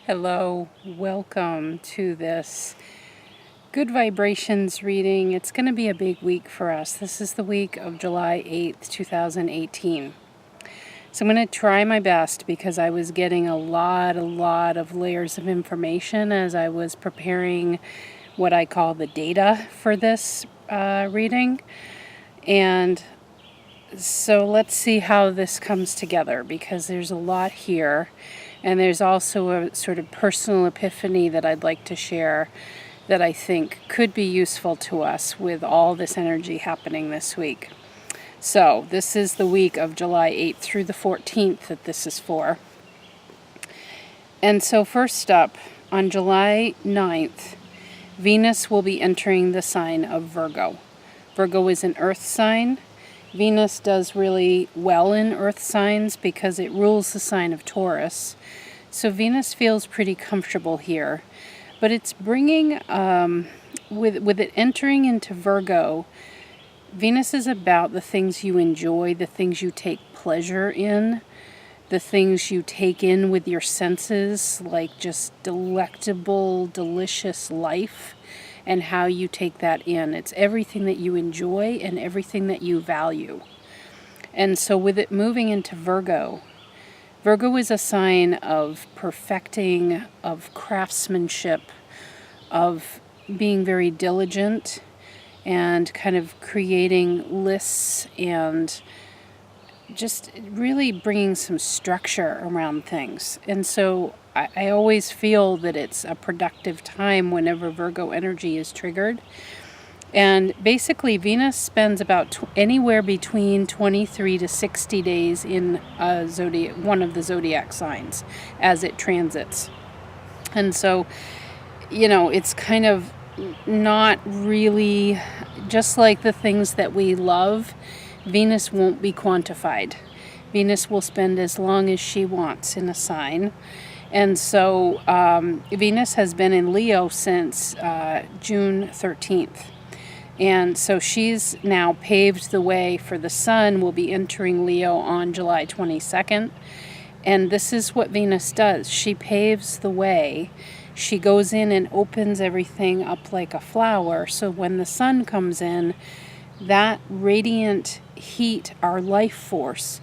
Hello, welcome to this Good Vibrations reading. It's going to be a big week for us. This is the week of July 8th, 2018. So I'm going to try my best because I was getting a lot of layers of information as I was preparing what I call the data for this reading. And so let's see how this comes together because there's a lot here. And there's also a sort of personal epiphany that I'd like to share that I think could be useful to us with all this energy happening this week. So this is the week of July 8th through the 14th that this is for. And so first up, on July 9th, Venus will be entering the sign of Virgo. Virgo is an earth sign. Venus does really well in earth signs because it rules the sign of Taurus. So Venus feels pretty comfortable here. But it's bringing, with it entering into Virgo, Venus is about the things you enjoy, the things you take pleasure in, the things you take in with your senses, like just delectable, delicious life, and how you take that in. It's everything that you enjoy and everything that you value. And so with it moving into Virgo, Virgo is a sign of perfecting, of craftsmanship, of being very diligent and kind of creating lists and just really bringing some structure around things. And so I always feel that it's a productive time whenever Virgo energy is triggered. And basically Venus spends about anywhere between 23 to 60 days in one of the zodiac signs as it transits. And so, it's kind of not really, just like the things that we love, Venus won't be quantified. Venus will spend as long as she wants in a sign. And so Venus has been in Leo since June 13th. And so she's now paved the way for the Sun will be entering Leo on July 22nd. And this is what Venus does. She paves the way. She goes in and opens everything up like a flower. So when the Sun comes in, that radiant heat, our life force,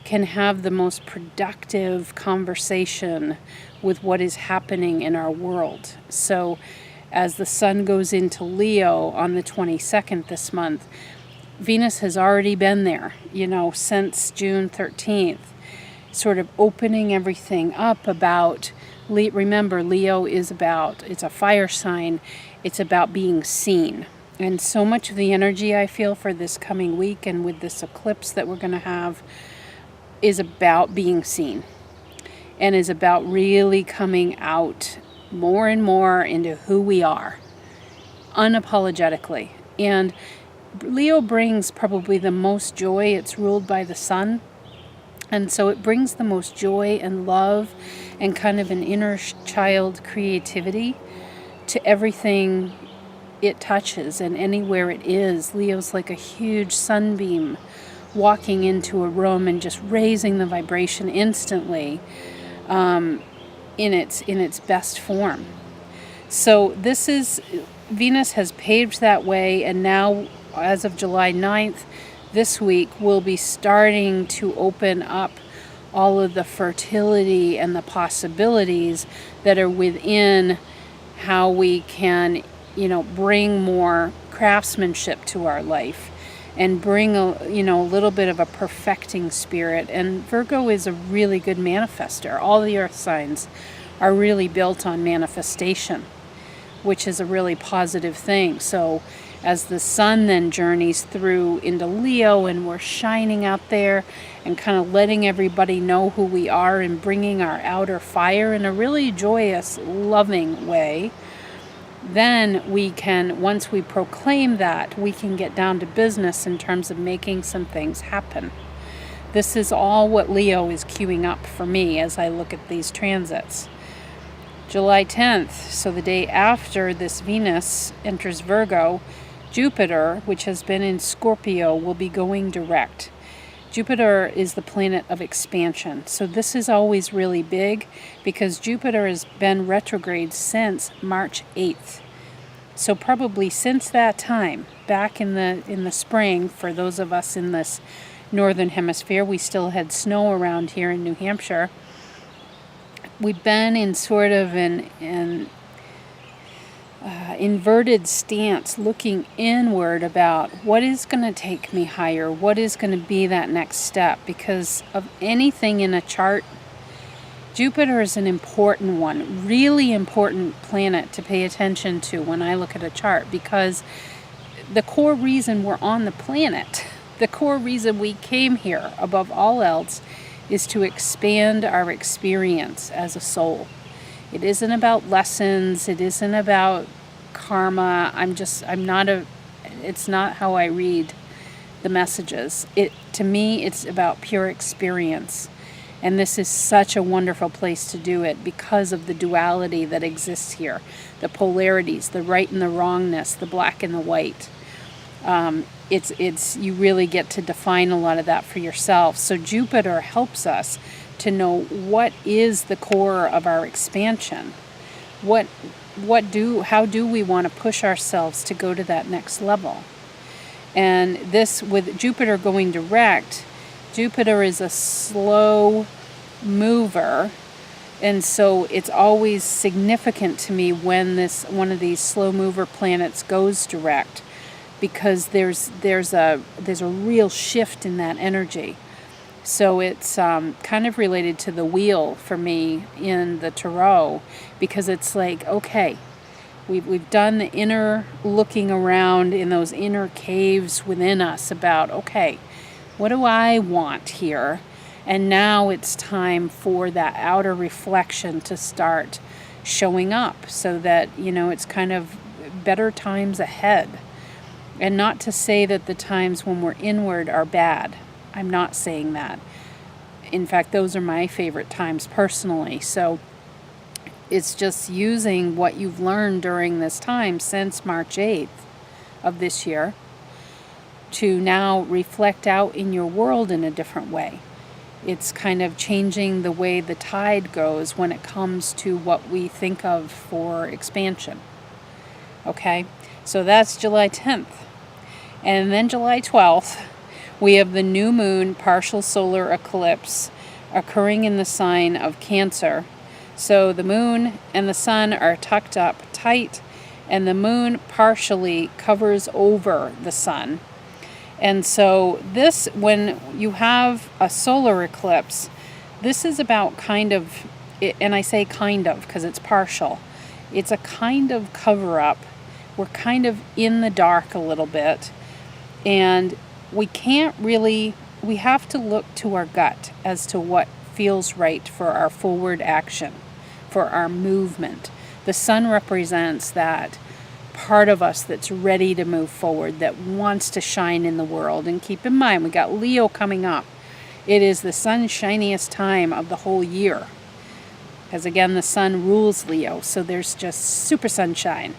can have the most productive conversation with what is happening in our world. So as the Sun goes into Leo on the 22nd this month, Venus has already been there, since June 13th, sort of opening everything up about, remember, Leo is it's a fire sign, it's about being seen. And so much of the energy I feel for this coming week and with this eclipse that we're going to have is about being seen and is about really coming out more and more into who we are, unapologetically. And Leo brings probably the most joy. It's ruled by the Sun. And so it brings the most joy and love and kind of an inner child creativity to everything it touches and anywhere it is. Leo's like a huge sunbeam walking into a room and just raising the vibration instantly in its best form. So Venus has paved that way, and now as of July 9th, this week, we'll be starting to open up all of the fertility and the possibilities that are within how we can, bring more craftsmanship to our life and bring a little bit of a perfecting spirit. And Virgo is a really good manifester. All the earth signs are really built on manifestation, which is a really positive thing. So as the Sun then journeys through into Leo and we're shining out there and kind of letting everybody know who we are and bringing our outer fire in a really joyous, loving way, then we can, once we proclaim that, we can get down to business in terms of making some things happen. This is all what Leo is queuing up for me as I look at these transits. July 10th, so the day after this Venus enters Virgo, Jupiter, which has been in Scorpio, will be going direct. Jupiter is the planet of expansion. So this is always really big because Jupiter has been retrograde since March 8th. So probably since that time, back in the spring, for those of us in this northern hemisphere, we still had snow around here in New Hampshire. We've been in sort of an inverted stance, looking inward about what is going to take me higher, what is going to be that next step. Because of anything in a chart, Jupiter is an important one, really important planet to pay attention to when I look at a chart, because the core reason we're on the planet, the core reason we came here above all else, is to expand our experience as a soul. It isn't about lessons, it isn't about karma. It's not how I read the messages. To me, it's about pure experience. And this is such a wonderful place to do it because of the duality that exists here. The polarities, the right and the wrongness, the black and the white. You really get to define a lot of that for yourself. So Jupiter helps us to know what is the core of our expansion. How do we want to push ourselves to go to that next level? And this, with Jupiter going direct, Jupiter is a slow mover, and so it's always significant to me when one of these slow mover planets goes direct, because there's a real shift in that energy. So it's kind of related to the wheel for me in the tarot, because it's like, okay, we've done the inner looking around in those inner caves within us about, okay, what do I want here? And now it's time for that outer reflection to start showing up, so that, it's kind of better times ahead. And not to say that the times when we're inward are bad. I'm not saying that. In fact, those are my favorite times personally. So it's just using what you've learned during this time since March 8th of this year to now reflect out in your world in a different way. It's kind of changing the way the tide goes when it comes to what we think of for expansion. Okay? So that's July 10th. And then July 12th, we have the new moon partial solar eclipse occurring in the sign of Cancer. So the moon and the sun are tucked up tight, and the moon partially covers over the sun. And so this, when you have a solar eclipse, this is about kind of, and I say kind of because it's partial, it's a kind of cover-up. We're kind of in the dark a little bit, and we have to look to our gut as to what feels right for our forward action, for our movement. The sun represents that part of us that's ready to move forward, that wants to shine in the world. And keep in mind, we got Leo coming up. It is the sun's shiniest time of the whole year, because again, the sun rules Leo, so there's just super sunshine.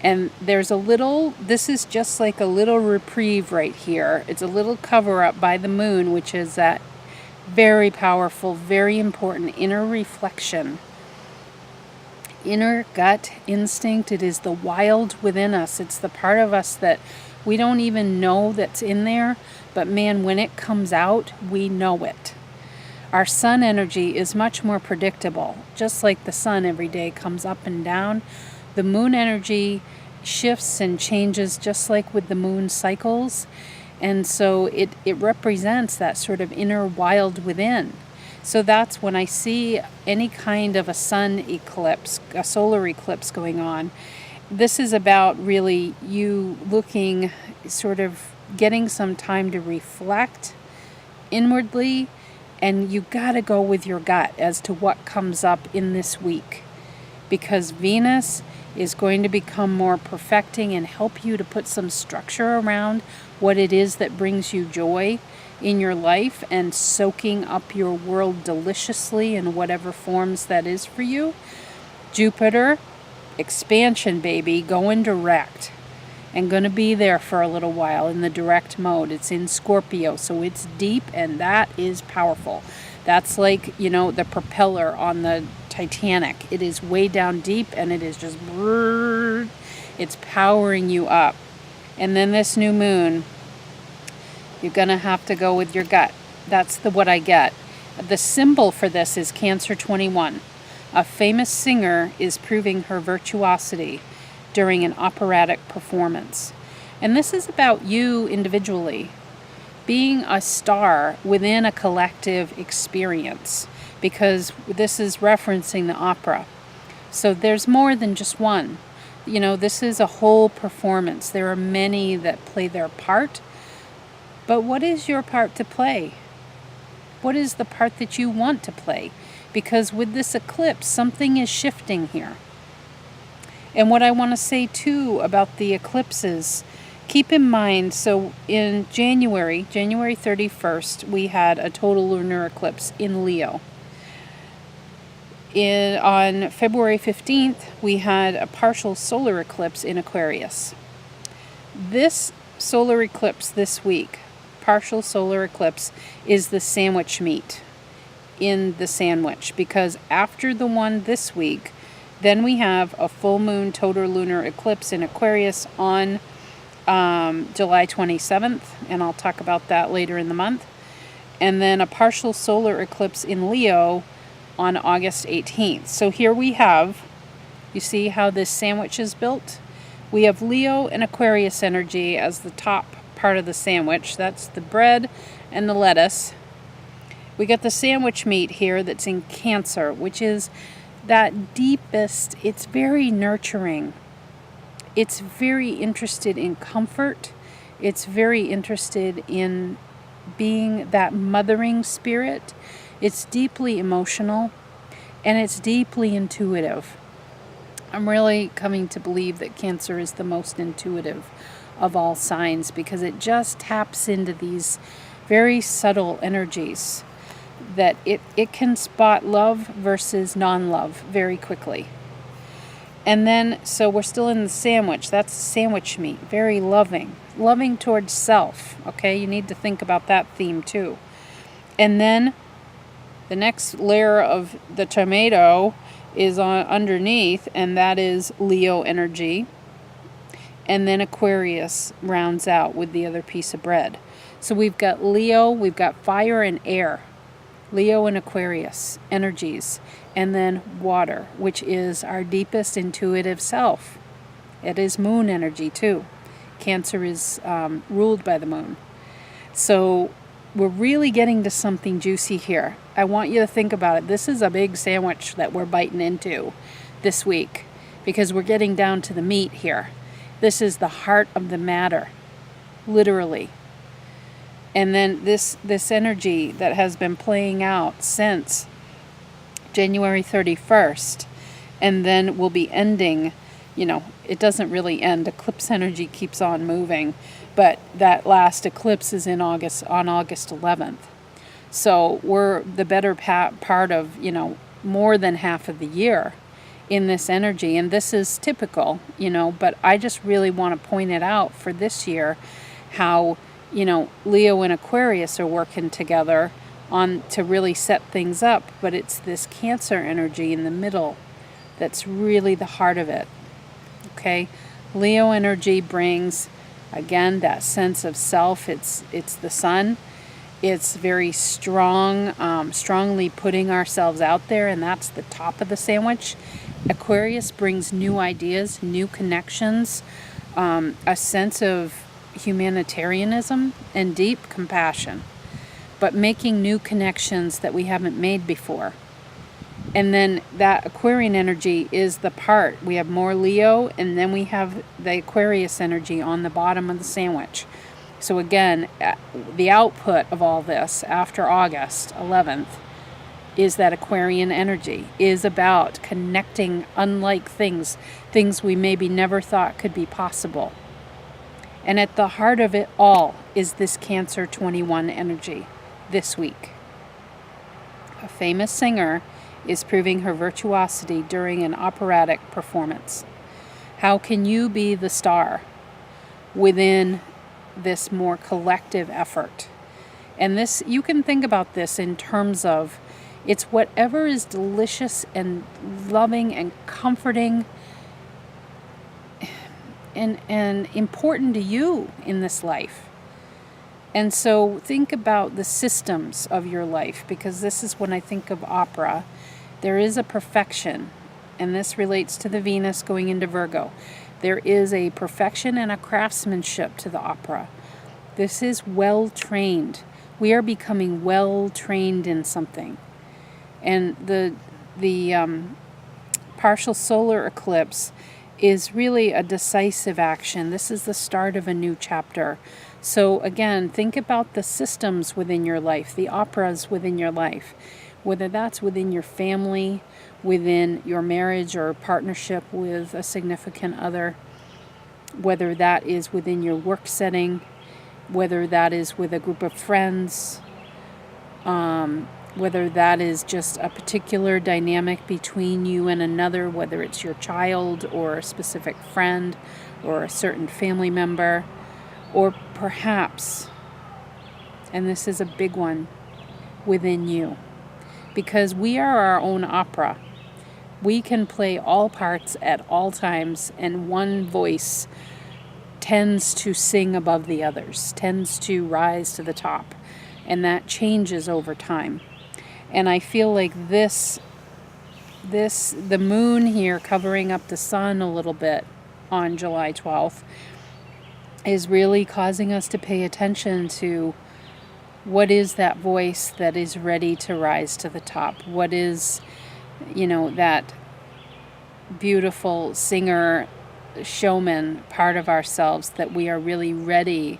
And this is just like a little reprieve right here. It's a little cover up by the moon, which is that very powerful, very important inner reflection. Inner gut instinct. It is the wild within us. It's the part of us that we don't even know that's in there. But man, when it comes out, we know it. Our sun energy is much more predictable. Just like the sun every day comes up and down, the moon energy shifts and changes just like with the moon cycles. And so it represents that sort of inner wild within. So that's when I see any kind of a sun eclipse, a solar eclipse going on. This is about really you looking, sort of getting some time to reflect inwardly, and you got to go with your gut as to what comes up in this week, because Venus is going to become more perfecting and help you to put some structure around what it is that brings you joy in your life and soaking up your world deliciously in whatever forms that is for you. Jupiter, expansion baby, going direct. and going to be there for a little while in the direct mode. It's in Scorpio, so it's deep, and that is powerful. That's like, you know, the propeller on the Titanic. It is way down deep, and it is just, it's powering you up. And then this new moon, you're going to have to go with your gut. That's what I get. The symbol for this is Cancer 21. A famous singer is proving her virtuosity during an operatic performance. And this is about you individually being a star within a collective experience, because this is referencing the opera. So there's more than just one. You know, this is a whole performance. There are many that play their part. But what is your part to play? What is the part that you want to play? Because with this eclipse, something is shifting here. And what I want to say too about the eclipses, keep in mind, so in January 31st, we had a total lunar eclipse in Leo. On February 15th, we had a partial solar eclipse in Aquarius. This solar eclipse this week, partial solar eclipse, is the sandwich meat in the sandwich, because after the one this week, then we have a full moon total lunar eclipse in Aquarius on July 27th, and I'll talk about that later in the month. And then a partial solar eclipse in Leo on August 18th. So here we have, you see how this sandwich is built? We have Leo and Aquarius energy as the top part of the sandwich. That's the bread and the lettuce. We got the sandwich meat here that's in Cancer, which is that deepest, it's very nurturing. It's very interested in comfort. It's very interested in being that mothering spirit. It's deeply emotional, and it's deeply intuitive. I'm really coming to believe that Cancer is the most intuitive of all signs, because it just taps into these very subtle energies that it can spot love versus non-love very quickly. And then, so we're still in the sandwich. That's sandwich meat. Very loving. Loving towards self. Okay, you need to think about that theme too. And then the next layer of the tomato is underneath, and that is Leo energy. And then Aquarius rounds out with the other piece of bread. So we've got Leo, we've got fire and air. Leo and Aquarius energies. And then water, which is our deepest intuitive self. It is moon energy too. Cancer is ruled by the moon. So we're really getting to something juicy here. I want you to think about it. This is a big sandwich that we're biting into this week, because we're getting down to the meat here. This is the heart of the matter, literally. And then this energy that has been playing out since January 31st, and then will be ending, you know, it doesn't really end. Eclipse energy keeps on moving, but that last eclipse is on August 11th. So we're the better part of, you know, more than half of the year in this energy. And this is typical, you know, but I just really want to point it out for this year, how, you know, Leo and Aquarius are working together on to really set things up, but it's this Cancer energy in the middle that's really the heart of it. Okay, Leo energy brings, again, that sense of self. It's the sun. It's very strong, strongly putting ourselves out there, and that's the top of the sandwich. Aquarius brings new ideas, new connections, a sense of humanitarianism and deep compassion, but making new connections that we haven't made before. And then that Aquarian energy is the part. We have more Leo, and then we have the Aquarius energy on the bottom of the sandwich. So again, the output of all this after August 11th is that Aquarian energy, is about connecting unlike things we maybe never thought could be possible. And at the heart of it all is this Cancer 21 energy this week. A famous singer is proving her virtuosity during an operatic performance. How can you be the star? within this more collective effort. And this, you can think about this in terms of, it's whatever is delicious and loving and comforting and important to you in this life. And so think about the systems of your life, because this is when I think of opera. There is a perfection, and this relates to the Venus going into Virgo. There is a perfection and a craftsmanship to the opera. This is well trained. We are becoming well trained in something. And the partial solar eclipse is really a decisive action. This is the start of a new chapter. So again, think about the systems within your life, the operas within your life, whether that's within your family, within your marriage or partnership with a significant other, whether that is within your work setting, whether that is with a group of friends, whether that is just a particular dynamic between you and another, whether it's your child or a specific friend or a certain family member, or perhaps, and this is a big one, within you. Because we are our own opera. We can play all parts at all times, and one voice tends to sing above the others, tends to rise to the top, and that changes over time. And I feel like the moon here covering up the sun a little bit on July 12th is really causing us to pay attention to what is that voice that is ready to rise to the top. What is, that beautiful singer, showman part of ourselves that we are really ready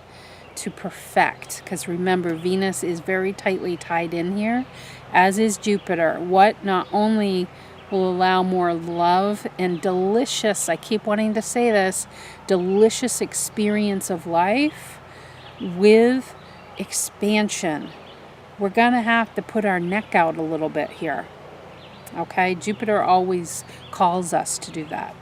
to perfect. Because remember, Venus is very tightly tied in here, as is Jupiter. What not only will allow more love and delicious, I keep wanting to say this, delicious experience of life with expansion. We're going to have to put our neck out a little bit here. Okay? Jupiter always calls us to do that.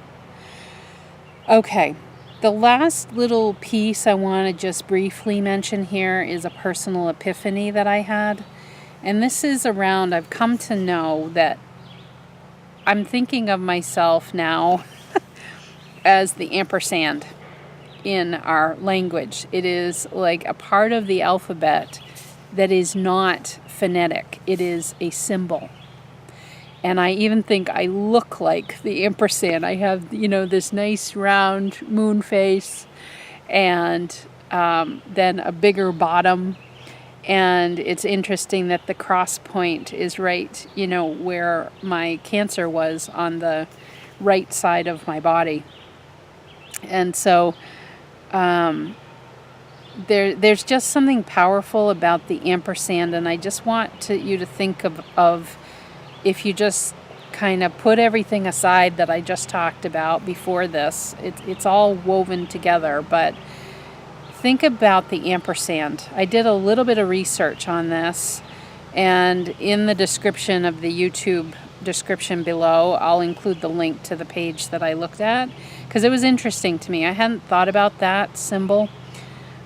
Okay. The last little piece I want to just briefly mention here is a personal epiphany that I had. And this is around, I've come to know that I'm thinking of myself now as the ampersand in our language. It is like a part of the alphabet that is not phonetic. It is a symbol. And I even think I look like the ampersand. I have, this nice round moon face and then a bigger bottom. And it's interesting that the cross point is right, where my Cancer was on the right side of my body. And so there's just something powerful about the ampersand. And I just want you to think of if you just kind of put everything aside that I just talked about before this, it's all woven together, but think about the ampersand. I did a little bit of research on this, and in the description of the YouTube description below, I'll include the link to the page that I looked at, because it was interesting to me. I hadn't thought about that symbol,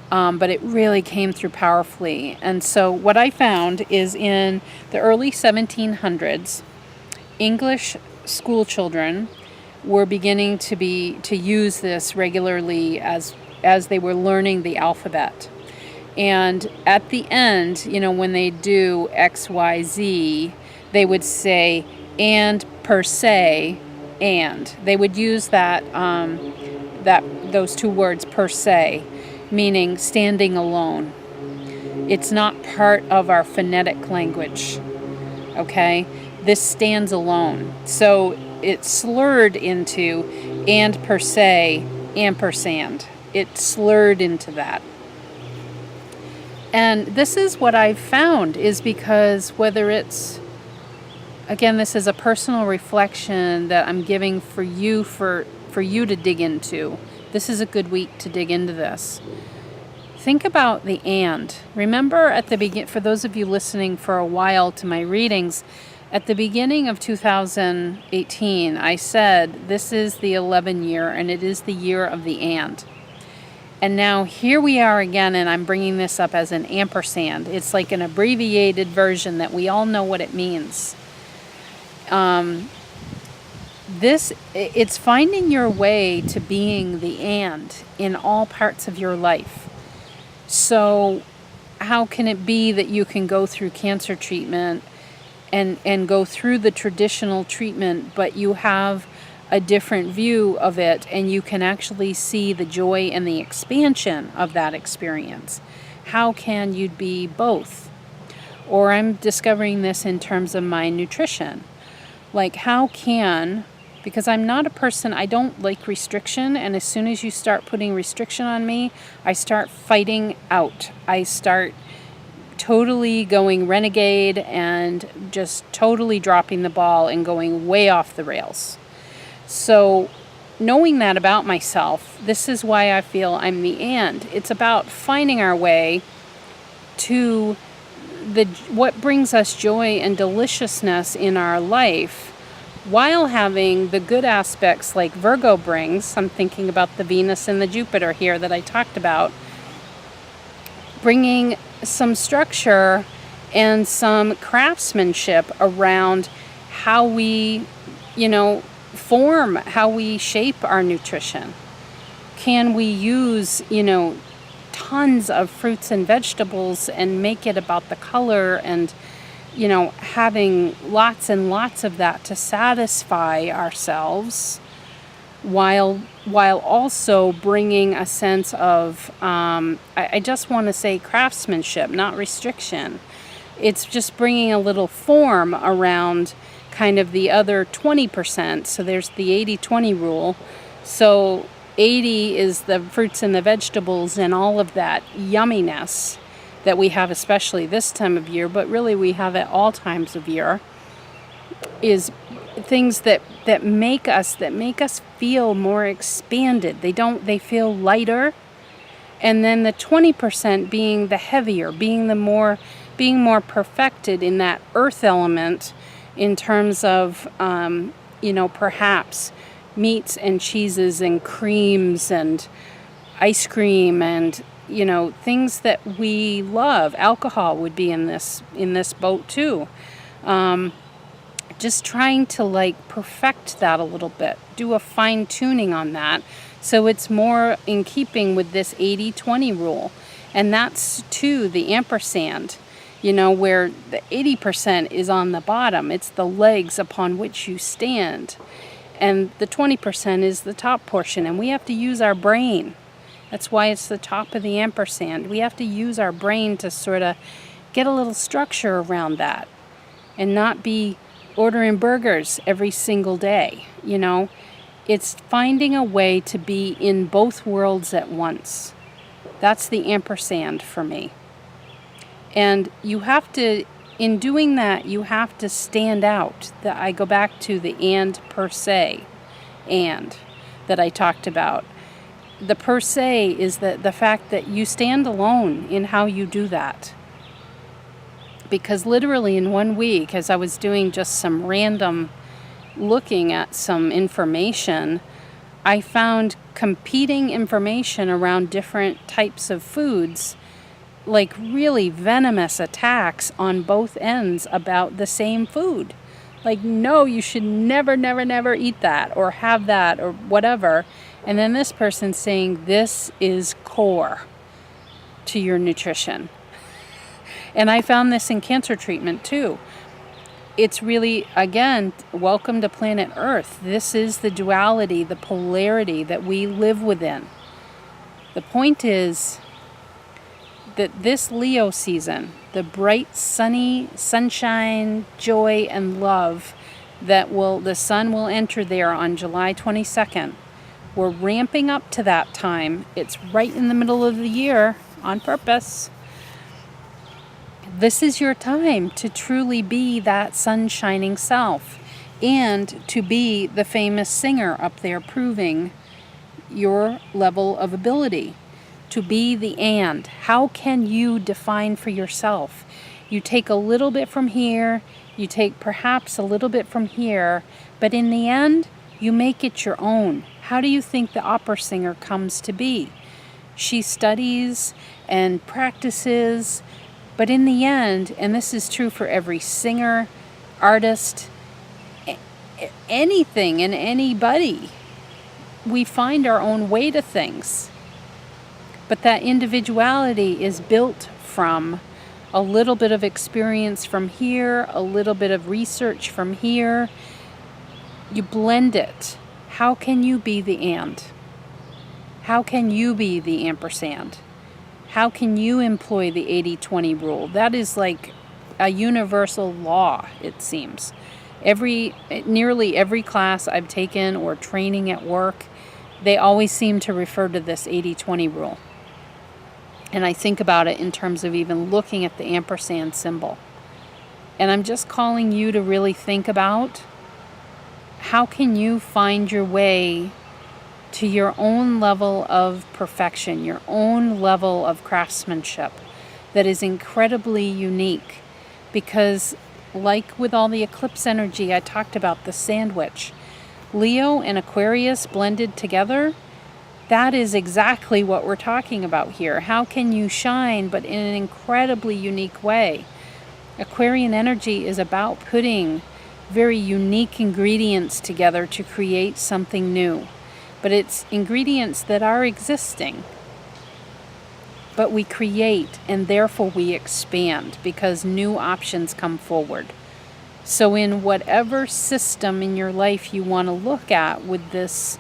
but it really came through powerfully. And so what I found is in the early 1700s, English school children were beginning to use this regularly as they were learning the alphabet. And at the end, when they do X, Y, Z, they would say, and per se, and. They would use those two words, per se, meaning standing alone. It's not part of our phonetic language, okay? This stands alone. So it's slurred into and per se, ampersand. It slurred into that. And this is what I've found, is because whether it's, again, this is a personal reflection that I'm giving for you to dig into. This is a good week to dig into this. Think about the and. Remember at the beginning, for those of you listening for a while to my readings, at the beginning of 2018, I said this is the 11 year, and it is the year of the and. And now here we are again, and I'm bringing this up as an ampersand. It's like an abbreviated version that we all know what it means. It's finding your way to being the and in all parts of your life. So how can it be that you can go through cancer treatment and go through the traditional treatment, but you have a different view of it, and you can actually see the joy and the expansion of that experience? How can you be both? Or I'm discovering this in terms of my nutrition. Like, because I'm not a person, I don't like restriction, and as soon as you start putting restriction on me, I start fighting out. I start totally going renegade and just totally dropping the ball and going way off the rails. So knowing that about myself, this is why I feel I'm the and. It's about finding our way to what brings us joy and deliciousness in our life, while having the good aspects like Virgo brings. I'm thinking about the Venus and the Jupiter here that I talked about, bringing some structure and some craftsmanship around how we, form, how we shape our nutrition. Can we use, tons of fruits and vegetables and make it about the color and, having lots and lots of that to satisfy ourselves, while also bringing a sense of, I just want to say craftsmanship, not restriction. It's just bringing a little form around kind of the other 20%. So there's the 80-20 rule. So 80 is the fruits and the vegetables and all of that yumminess that we have, especially this time of year, but really we have at all times of year, is things that make us feel more expanded. They feel lighter. And then the 20% being the heavier, being more perfected in that earth element, in terms of perhaps meats and cheeses and creams and ice cream and things that we love. Alcohol would be in this boat too. Just trying to perfect that a little bit, do a fine tuning on that, so it's more in keeping with this 80-20 rule. And that's too the ampersand, where the 80% is on the bottom. It's the legs upon which you stand. And the 20% is the top portion. And we have to use our brain. That's why it's the top of the ampersand. We have to use our brain to sort of get a little structure around that and not be ordering burgers every single day. It's finding a way to be in both worlds at once. That's the ampersand for me. And you have to, in doing that, you have to stand out. I go back to the and per se, and that I talked about. The per se is the fact that you stand alone in how you do that. Because literally in 1 week, as I was doing just some random looking at some information, I found competing information around different types of foods, like really venomous attacks on both ends about the same food. Like, no, you should never, never, never eat that or have that or whatever. And then this person saying this is core to your nutrition. And I found this in cancer treatment too. It's really, again, welcome to planet Earth. This is the duality, the polarity that we live within. The point is that this Leo season, the bright, sunny, sunshine, joy, and love the sun will enter there on July 22nd. We're ramping up to that time. It's right in the middle of the year on purpose. This is your time to truly be that sun-shining self and to be the famous singer up there proving your level of ability. To be the and. How can you define for yourself? You take a little bit from here, you take perhaps a little bit from here, but in the end, you make it your own. How do you think the opera singer comes to be? She studies and practices, but in the end, and this is true for every singer, artist, anything and anybody, we find our own way to things. But that individuality is built from a little bit of experience from here, a little bit of research from here. You blend it. How can you be the and? How can you be the ampersand? How can you employ the 80-20 rule? That is like a universal law, it seems. Nearly every class I've taken or training at work, they always seem to refer to this 80-20 rule. And I think about it in terms of even looking at the ampersand symbol. And I'm just calling you to really think about how can you find your way to your own level of perfection, your own level of craftsmanship that is incredibly unique. Because like with all the eclipse energy, I talked about the sandwich. Leo and Aquarius blended together, that is exactly what we're talking about here. How can you shine, but in an incredibly unique way? Aquarian energy is about putting very unique ingredients together to create something new. But it's ingredients that are existing. But we create, and therefore we expand, because new options come forward. So in whatever system in your life you want to look at with this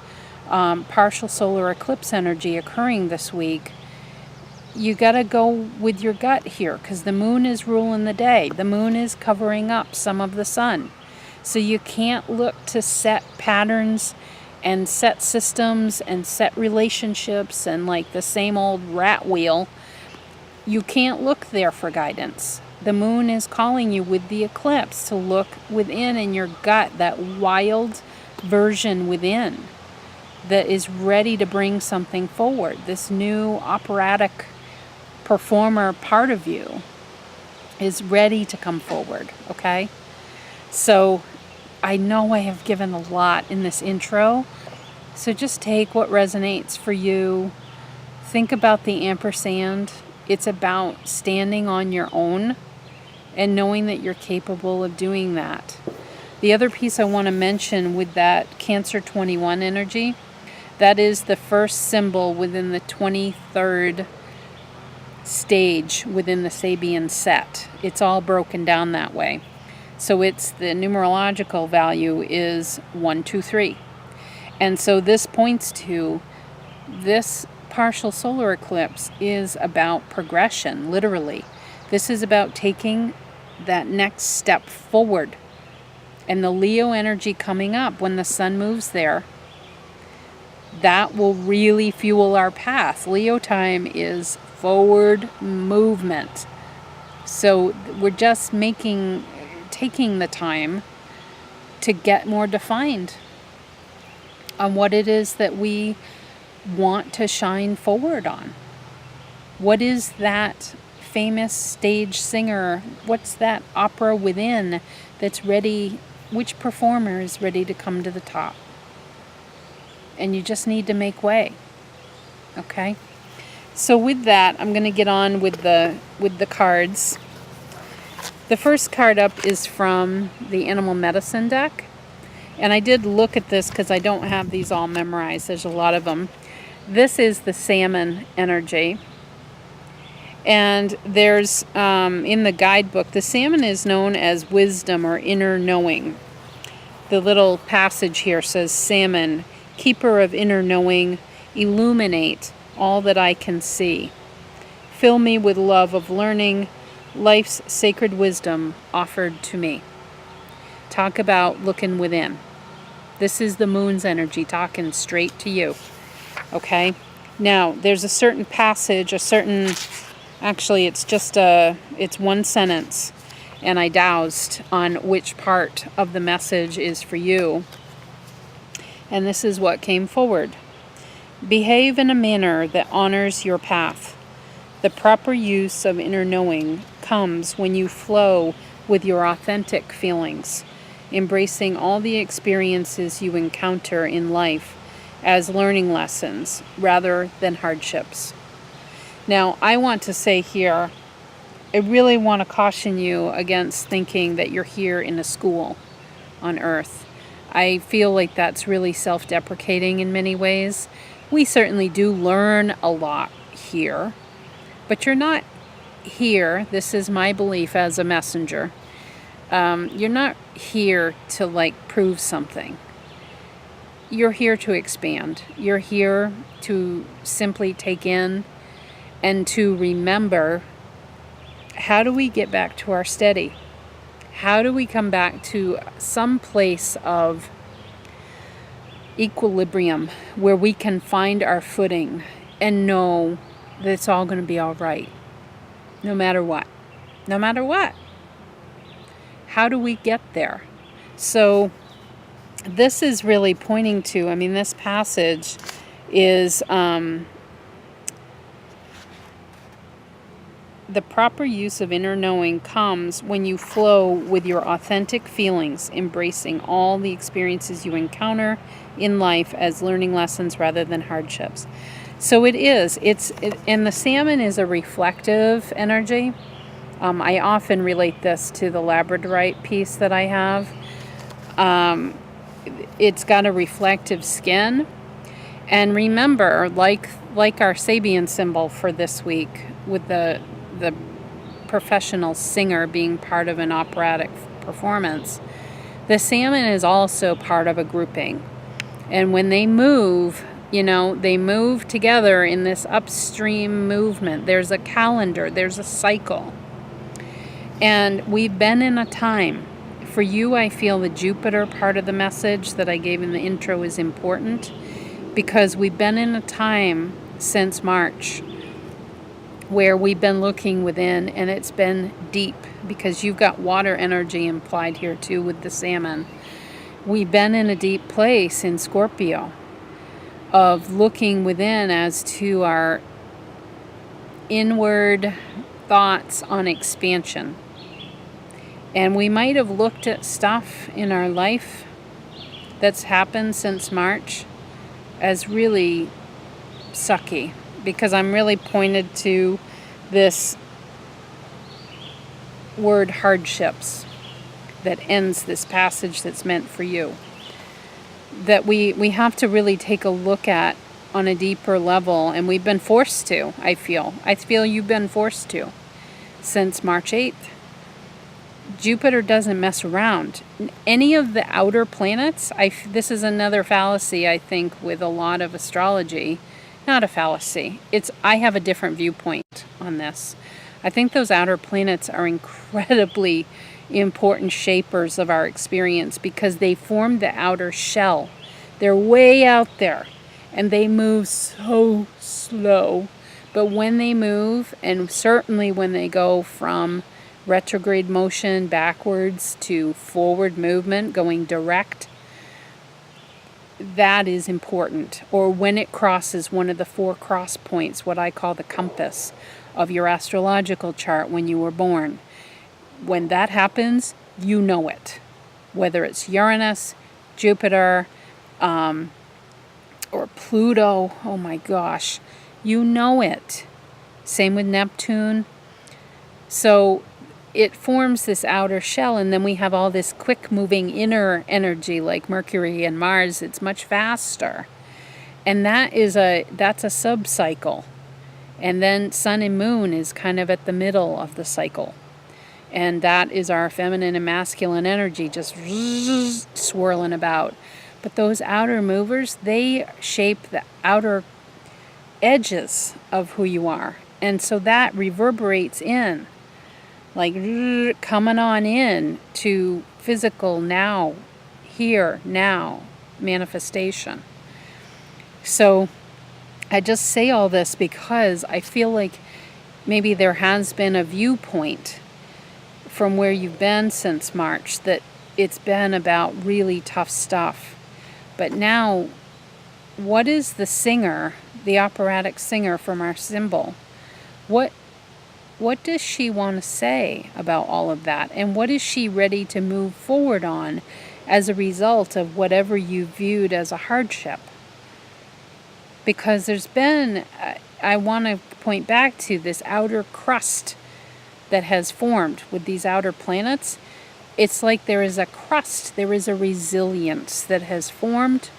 partial solar eclipse energy occurring this week, you got to go with your gut here, because the moon is ruling the day. The moon is covering up some of the sun. So you can't look to set patterns and set systems and set relationships and like the same old rat wheel. You can't look there for guidance. The moon is calling you with the eclipse to look within in your gut, that wild version within that is ready to bring something forward. This new operatic performer part of you is ready to come forward, okay? So I know I have given a lot in this intro, so just take what resonates for you. Think about the ampersand. It's about standing on your own and knowing that you're capable of doing that. The other piece I want to mention with that Cancer 21 energy, that is the first symbol within the 23rd stage within the Sabian set. It's all broken down that way. So it's the numerological value is 1, 2, 3. And so this points to this partial solar eclipse is about progression, literally. This is about taking that next step forward. And the Leo energy coming up when the sun moves there, that will really fuel our path. Leo time is forward movement. So we're just taking the time to get more defined on what it is that we want to shine forward on. What is that famous stage singer? What's that opera within that's ready? Which performer is ready to come to the top? And you just need to make way. Okay? So with that, I'm going to get on with the cards. The first card up is from the Animal Medicine deck. And I did look at this because I don't have these all memorized. There's a lot of them. This is the salmon energy. And there's, in the guidebook, the salmon is known as wisdom or inner knowing. The little passage here says, salmon, keeper of inner knowing, illuminate all that I can see. Fill me with love of learning, life's sacred wisdom offered to me. Talk about looking within. This is the moon's energy talking straight to you. Okay? Now, there's a certain passage, actually it's one sentence, and I dowsed on which part of the message is for you. And this is what came forward. Behave in a manner that honors your path. The proper use of inner knowing comes when you flow with your authentic feelings, embracing all the experiences you encounter in life as learning lessons rather than hardships. Now, I want to say here, I really want to caution you against thinking that you're here in a school on Earth. I feel like that's really self-deprecating in many ways. We certainly do learn a lot here, but you're not here, this is my belief as a messenger, you're not here to like prove something. You're here to expand. You're here to simply take in and to remember, how do we get back to our steady? How do we come back to some place of equilibrium where we can find our footing and know that it's all going to be all right, no matter what? No matter what. How do we get there? So this is really pointing to, I mean, this passage is the proper use of inner knowing comes when you flow with your authentic feelings, embracing all the experiences you encounter in life as learning lessons rather than hardships. So it is. And the salmon is a reflective energy. I often relate this to the labradorite piece that I have. It's got a reflective skin. And remember, like our Sabian symbol for this week, with the professional singer being part of an operatic performance, the salmon is also part of a grouping. And when they move, they move together in this upstream movement. There's a calendar, there's a cycle. And we've been in a time, for you, I feel the Jupiter part of the message that I gave in the intro is important, because we've been in a time since March where we've been looking within, and it's been deep, because you've got water energy implied here too with the salmon. We've been in a deep place in Scorpio of looking within as to our inward thoughts on expansion. And we might have looked at stuff in our life that's happened since March as really sucky, because I'm really pointed to this word hardships that ends this passage that's meant for you. That we have to really take a look at on a deeper level, and we've been forced to, I feel. I feel you've been forced to since March 8th. Jupiter doesn't mess around. Any of the outer planets, this is another fallacy, I think, with a lot of astrology. Not a fallacy. I have a different viewpoint on this. I think those outer planets are incredibly important shapers of our experience, because they form the outer shell. They're way out there, and they move so slow. But when they move, and certainly when they go from retrograde motion backwards to forward movement, going direct, that is important. Or when it crosses one of the 4 cross points, what I call the compass of your astrological chart when you were born. When that happens, you know it. Whether it's Uranus, Jupiter, or Pluto, oh my gosh, you know it. Same with Neptune. So it forms this outer shell, and then we have all this quick moving inner energy like Mercury and Mars. It's much faster, and that's a sub-cycle. And then Sun and Moon is kind of at the middle of the cycle, and that is our feminine and masculine energy just swirling about. But those outer movers, they shape the outer edges of who you are, and so that reverberates in, like coming on in to physical now, here, now, manifestation. So I just say all this because I feel like maybe there has been a viewpoint from where you've been since March that it's been about really tough stuff. But now, what is the singer, the operatic singer from our symbol? What does she want to say about all of that? And what is she ready to move forward on as a result of whatever you viewed as a hardship? Because there's been I want to point back to this outer crust that has formed with these outer planets. It's like there is a crust, there is a resilience that has formed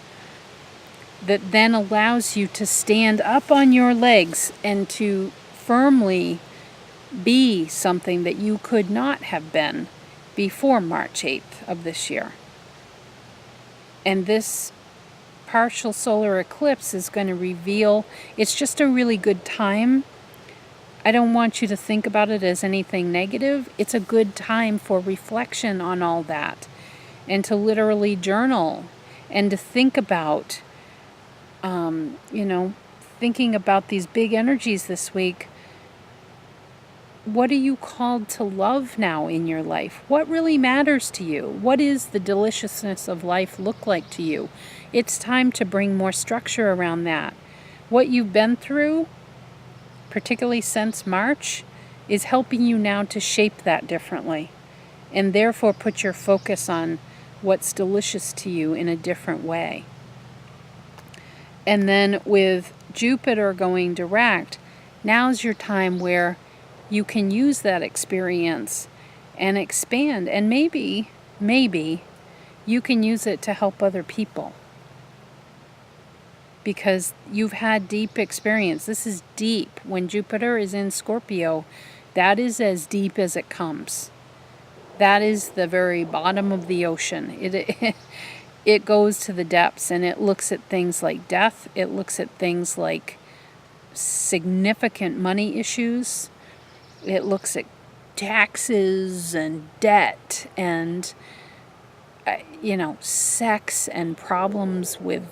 that then allows you to stand up on your legs and to firmly be something that you could not have been before March 8th of this year. And this partial solar eclipse is going to reveal, it's just a really good time. I don't want you to think about it as anything negative. It's a good time for reflection on all that and to literally journal and to think about, thinking about these big energies this week. What are you called to love now in your life? What really matters to you? What is the deliciousness of life look like to you? It's time to bring more structure around that. What you've been through, particularly since March, is helping you now to shape that differently, and therefore put your focus on what's delicious to you in a different way. And then with Jupiter going direct, now's your time where you can use that experience and expand, and maybe you can use it to help other people because you've had deep experience. This is deep. When Jupiter is in Scorpio, that is as deep as it comes. That is the very bottom of the ocean. It goes to the depths, and it looks at things like death. It looks at things like significant money issues. It looks at taxes and debt and, sex and problems with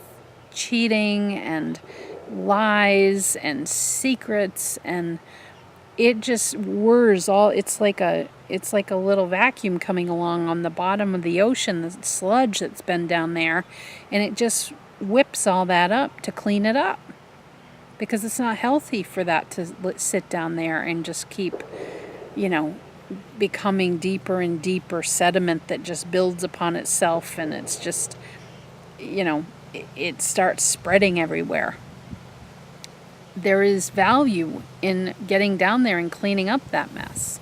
cheating and lies and secrets, and it just whirs all. It's like a little vacuum coming along on the bottom of the ocean, the sludge that's been down there, and it just whips all that up to clean it up. Because it's not healthy for that to sit down there and just keep, becoming deeper and deeper sediment that just builds upon itself, and it's just, it starts spreading everywhere. There is value in getting down there and cleaning up that mess.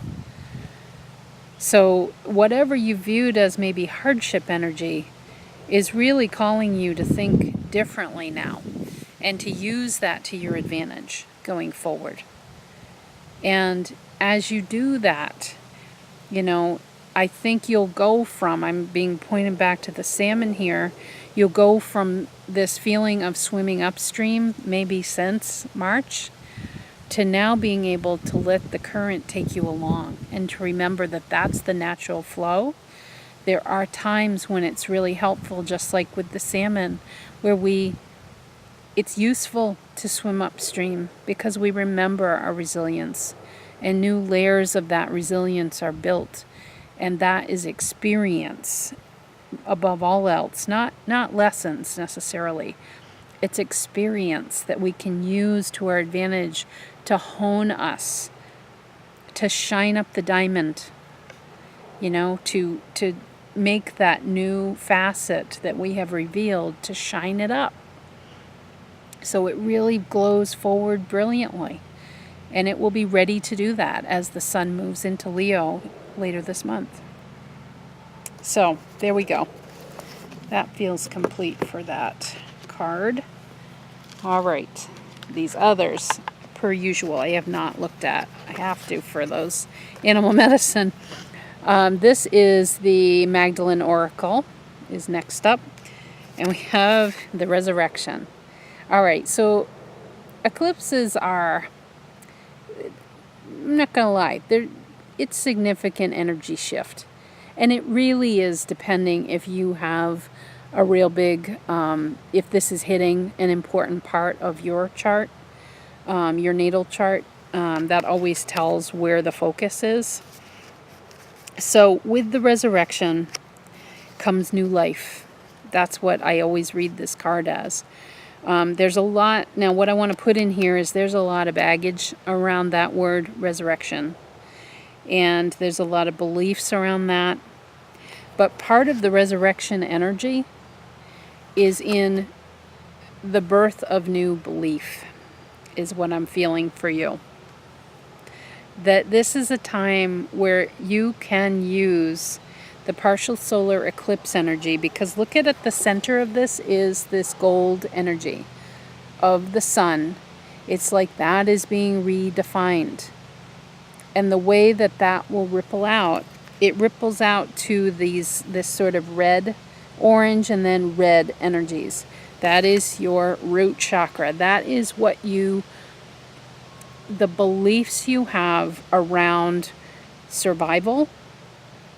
So whatever you viewed as maybe hardship energy is really calling you to think differently now, and to use that to your advantage going forward. And as you do that, I think you'll go from, I'm being pointed back to the salmon here, you'll go from this feeling of swimming upstream, maybe since March, to now being able to let the current take you along, and to remember that that's the natural flow. There are times when it's really helpful, just like with the salmon, where it's useful to swim upstream because we remember our resilience, and new layers of that resilience are built, and that is experience above all else, not lessons necessarily. It's experience that we can use to our advantage to hone us, to shine up the diamond, to make that new facet that we have revealed, to shine it up. So it really glows forward brilliantly. And it will be ready to do that as the sun moves into Leo later this month. So there we go. That feels complete for that card. All right. These others, per usual, I have not looked at. I have to for those animal medicine. This is the Magdalene Oracle is next up. And we have the Resurrection. All right, so eclipses are, I'm not going to lie, it's significant energy shift. And it really is depending if you have a real big, if this is hitting an important part of your chart, your natal chart, that always tells where the focus is. So with the Resurrection comes new life. That's what I always read this card as. There's a lot, now what I want to put in here is there's a lot of baggage around that word resurrection. And there's a lot of beliefs around that. But part of the resurrection energy is in the birth of new belief. is what I'm feeling for you. That this is a time where you can use the partial solar eclipse energy, because look at the center of this is this gold energy of the sun. It's like that is being redefined. And the way that that will ripple out, it ripples out to this sort of red, orange, and then red energies. That is your root chakra. That is what the beliefs you have around survival,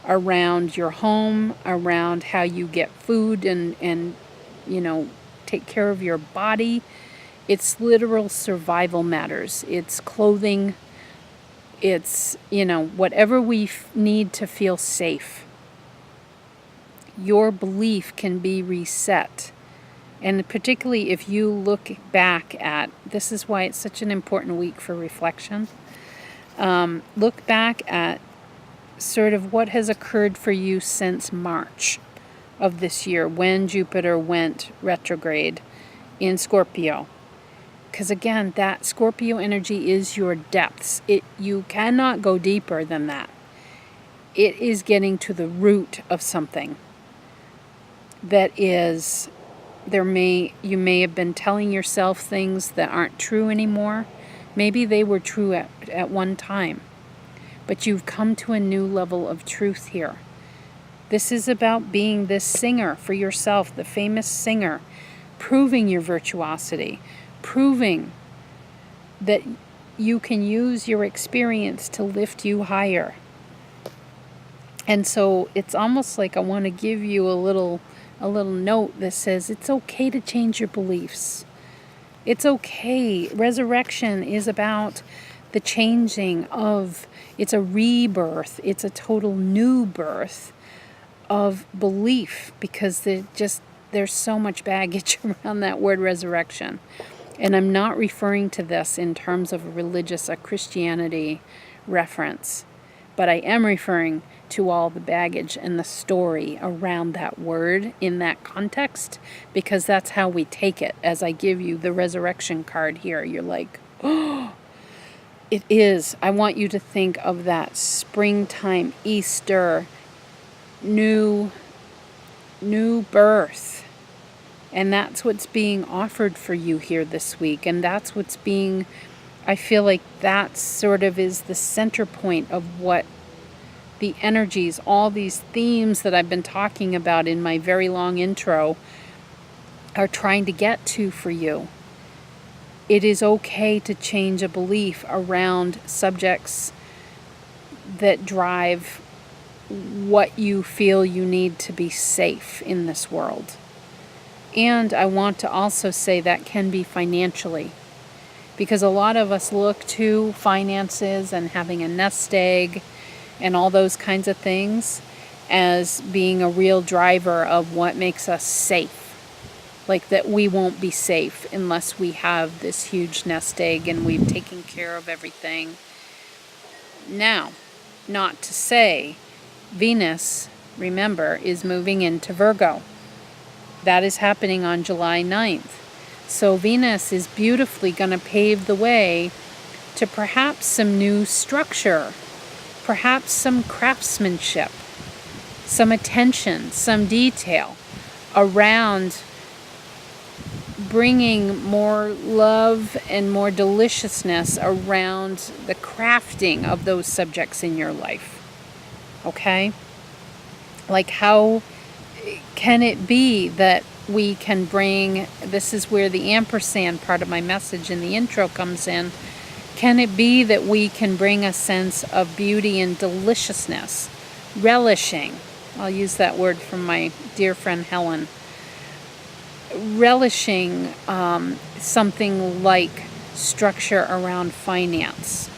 around your home, around how you get food and take care of your body. It's literal survival matters. It's clothing. It's, whatever we need to feel safe. Your belief can be reset. And particularly if you look back at, this is why it's such an important week for reflection. Look back at sort of what has occurred for you since March of this year, when Jupiter went retrograde in Scorpio. Because again, that Scorpio energy is your depths. You cannot go deeper than that. It is getting to the root of something that is... You may have been telling yourself things that aren't true anymore. Maybe they were true at one time. But you've come to a new level of truth here. This is about being this singer for yourself, the famous singer, proving your virtuosity, proving that you can use your experience to lift you higher. And so it's almost like I want to give you a little note that says it's okay to change your beliefs. It's okay. Resurrection is about the changing of, it's a rebirth. It's a total new birth of belief, because there's so much baggage around that word resurrection. And I'm not referring to this in terms of a Christianity reference, but I am referring to all the baggage and the story around that word in that context, because that's how we take it. As I give you the resurrection card here, you're like, oh, it is. I want you to think of that springtime, Easter, new birth. And that's what's being offered for you here this week. And that's I feel like that sort of is the center point of what the energies, all these themes that I've been talking about in my very long intro, are trying to get to for you. It is okay to change a belief around subjects that drive what you feel you need to be safe in this world. And I want to also say that can be financially, because a lot of us look to finances and having a nest egg and all those kinds of things as being a real driver of what makes us safe. Like that we won't be safe unless we have this huge nest egg and we've taken care of everything. Now, not to say Venus, remember, is moving into Virgo. That is happening on July 9th. So Venus is beautifully going to pave the way to perhaps some new structure, perhaps some craftsmanship, some attention, some detail around bringing more love and more deliciousness around the crafting of those subjects in your life. Okay? Like, how can it be that we can bring, this is where the ampersand part of my message in the intro comes in, can it be that we can bring a sense of beauty and deliciousness, relishing, I'll use that word from my dear friend Helen, relishing something like structure around finance,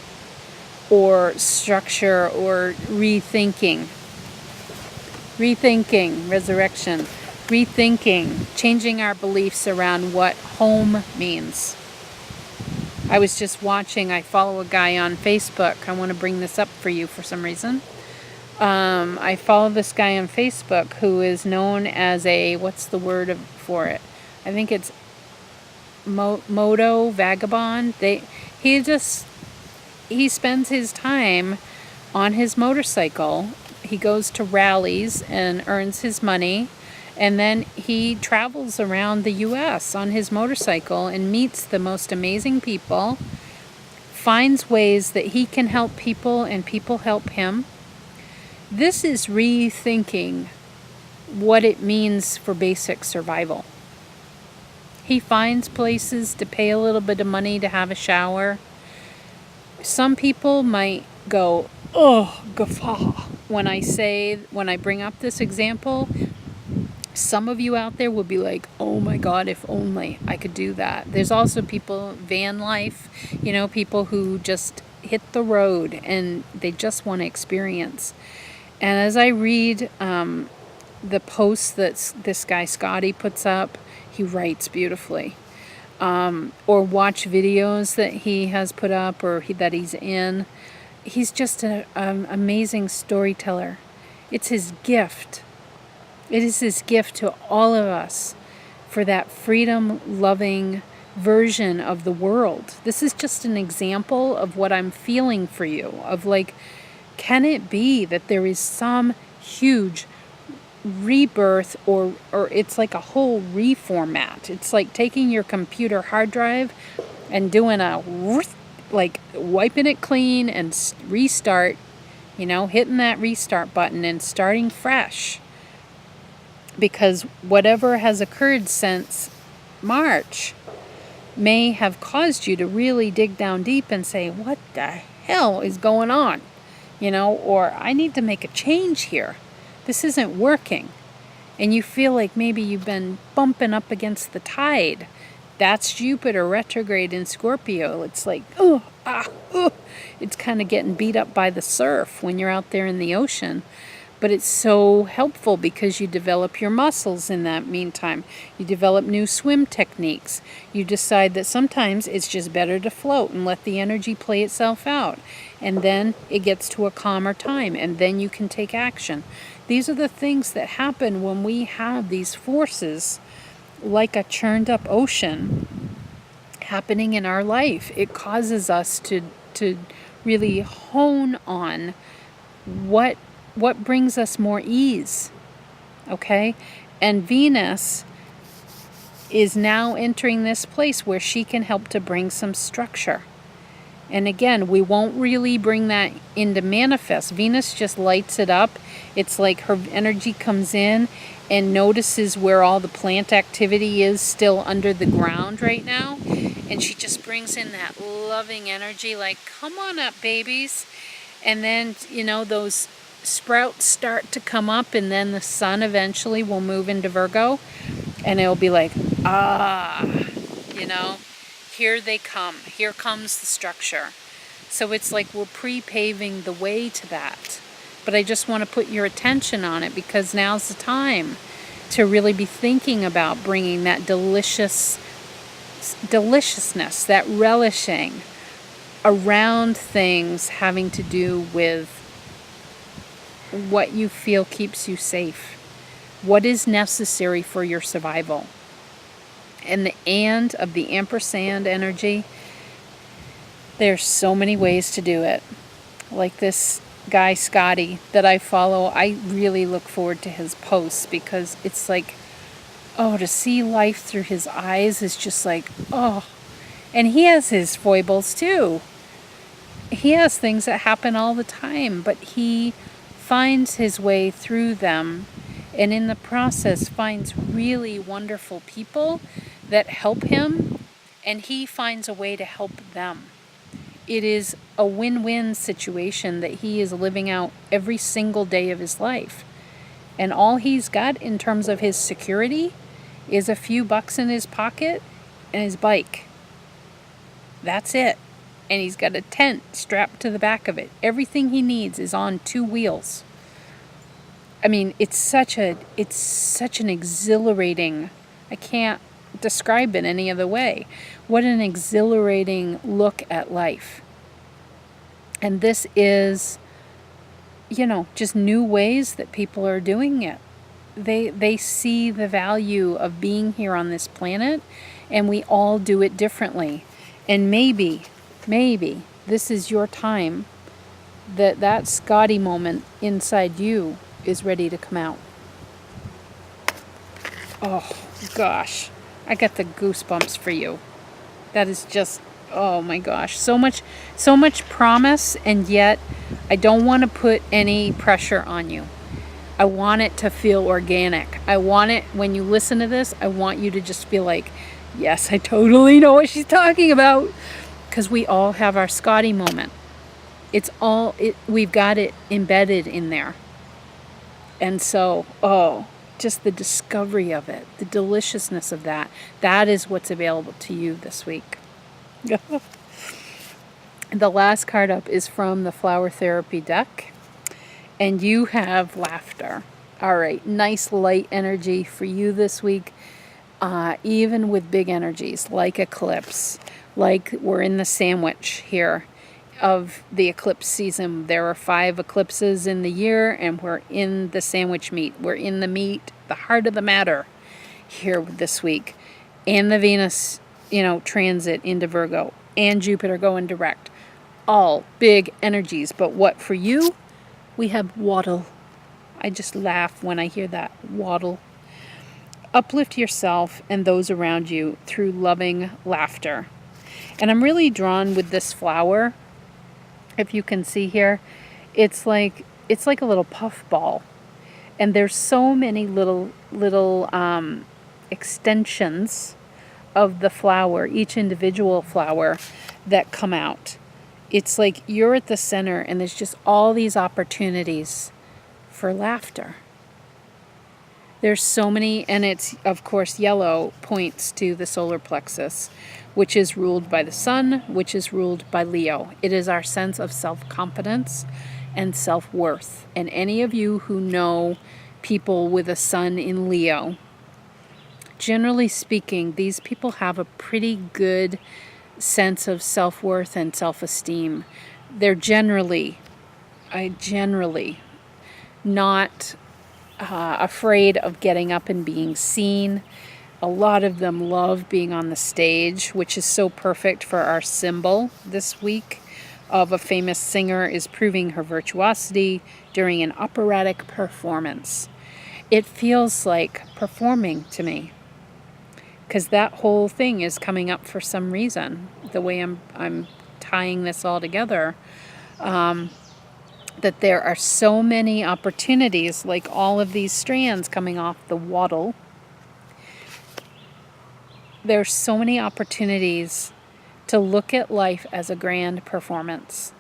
or structure or rethinking, resurrection, rethinking, changing our beliefs around what home means. I was just watching, I follow a guy on Facebook. I want to bring this up for you for some reason. I follow this guy on Facebook who is known as what's the word for it? I think it's moto vagabond. He spends his time on his motorcycle. He goes to rallies and earns his money, and then he travels around the US on his motorcycle and meets the most amazing people, finds ways that he can help people and people help him. This is rethinking what it means for basic survival. He finds places to pay a little bit of money to have a shower. Some people might go, oh, guffaw, when I bring up this example. Some of you out there will be like, oh my God, if only I could do that. There's also people, van life, people who just hit the road and they just want to experience. And as I read the posts that this guy Scotty puts up, he writes beautifully. Or watch videos that he has put up or that he's in. He's just an amazing storyteller. It's his gift. It is his gift to all of us for that freedom-loving version of the world. This is just an example of what I'm feeling for you, of like, can it be that there is some huge rebirth or it's like a whole reformat? It's like taking your computer hard drive and doing like wiping it clean and restart, hitting that restart button and starting fresh. Because whatever has occurred since March may have caused you to really dig down deep and say, what the hell is going on? Or I need to make a change here. This isn't working. And you feel like maybe you've been bumping up against the tide. That's Jupiter retrograde in Scorpio. It's like, it's kind of getting beat up by the surf when you're out there in the ocean. But it's so helpful because you develop your muscles in that meantime. You develop new swim techniques. You decide that sometimes it's just better to float and let the energy play itself out. And then it gets to a calmer time, and then you can take action. These are the things that happen when we have these forces like a churned up ocean happening in our life. It causes us to really hone on what brings us more ease, okay? And Venus is now entering this place where she can help to bring some structure. And again, we won't really bring that into manifest. Venus just lights it up. It's like her energy comes in and notices where all the plant activity is still under the ground right now. And she just brings in that loving energy, like, come on up, babies. And then, those sprouts start to come up, and then the sun eventually will move into Virgo, and it'll be like, here they come. Here comes the structure. So it's like we're pre-paving the way to that. But I just want to put your attention on it because now's the time to really be thinking about bringing that deliciousness, that relishing around things having to do with what you feel keeps you safe, what is necessary for your survival. And the and of the ampersand energy, there's so many ways to do it. Like this guy Scotty that I follow, I really look forward to his posts because it's like, to see life through his eyes is just like, and he has his foibles too. He has things that happen all the time, but he finds his way through them, and in the process finds really wonderful people that help him, and he finds a way to help them. It is a win-win situation that he is living out every single day of his life. And all he's got in terms of his security is a few bucks in his pocket and his bike. That's it. And he's got a tent strapped to the back of it. Everything he needs is on 2 wheels. I mean, it's such an exhilarating, I can't describe it any other way. What an exhilarating look at life. And this is, just new ways that people are doing it. They see the value of being here on this planet And we all do it differently. And maybe this is your time that Scotty moment inside you is ready to come out. Oh gosh, I got the goosebumps for you. That is just, oh my gosh, so much promise, and yet I don't want to put any pressure on you. I want it to feel organic. I want it, when you listen to this, I want you to just feel like, yes, I totally know what she's talking about. Because we all have our Scotty moment. We've got it embedded in there. And so, just the discovery of it, the deliciousness of that is what's available to you this week. The last card up is from the Flower Therapy deck. And you have laughter. All right, nice light energy for you this week. Even with big energies like eclipse, like we're in the sandwich here of the eclipse season. There are 5 eclipses in the year, and we're in the sandwich meat. We're in the meat, the heart of the matter here this week. And the Venus, transit into Virgo, and Jupiter going direct. All big energies. But what for you? We have waddle. I just laugh when I hear that, waddle. Uplift yourself and those around you through loving laughter. And I'm really drawn with this flower. If you can see here, it's like a little puff ball. And there's so many little extensions of the flower, each individual flower that come out. It's like you're at the center, and there's just all these opportunities for laughter. There's so many, and it's, of course, yellow points to the solar plexus, which is ruled by the sun, which is ruled by Leo. It is our sense of self-confidence and self-worth. And any of you who know people with a sun in Leo, generally speaking, these people have a pretty good sense of self-worth and self-esteem. They're generally not afraid of getting up and being seen. A lot of them love being on the stage, which is so perfect for our symbol this week of a famous singer is proving her virtuosity during an operatic performance. It feels like performing to me, because that whole thing is coming up for some reason, the way I'm tying this all together, that there are so many opportunities, like all of these strands coming off the waddle. There's so many opportunities to look at life as a grand performance.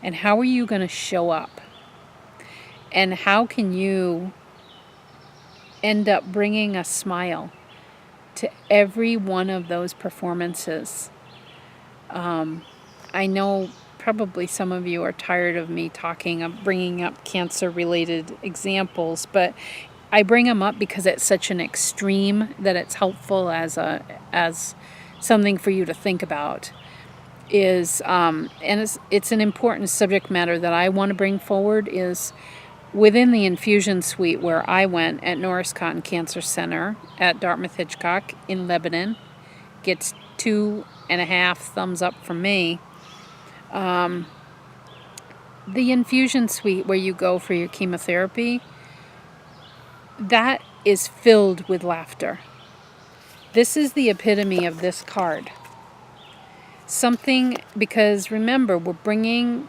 And how are you going to show up? And how can you end up bringing a smile to every one of those performances? I know probably some of you are tired of me bringing up cancer-related examples, but I bring them up because it's such an extreme that it's helpful as something for you to think about. And it's an important subject matter that I want to bring forward is within the infusion suite where I went at Norris Cotton Cancer Center at Dartmouth Hitchcock in Lebanon. Gets 2.5 thumbs up from me. The infusion suite where you go for your chemotherapy, that is filled with laughter. This is the epitome of this card. Because remember, we're bringing,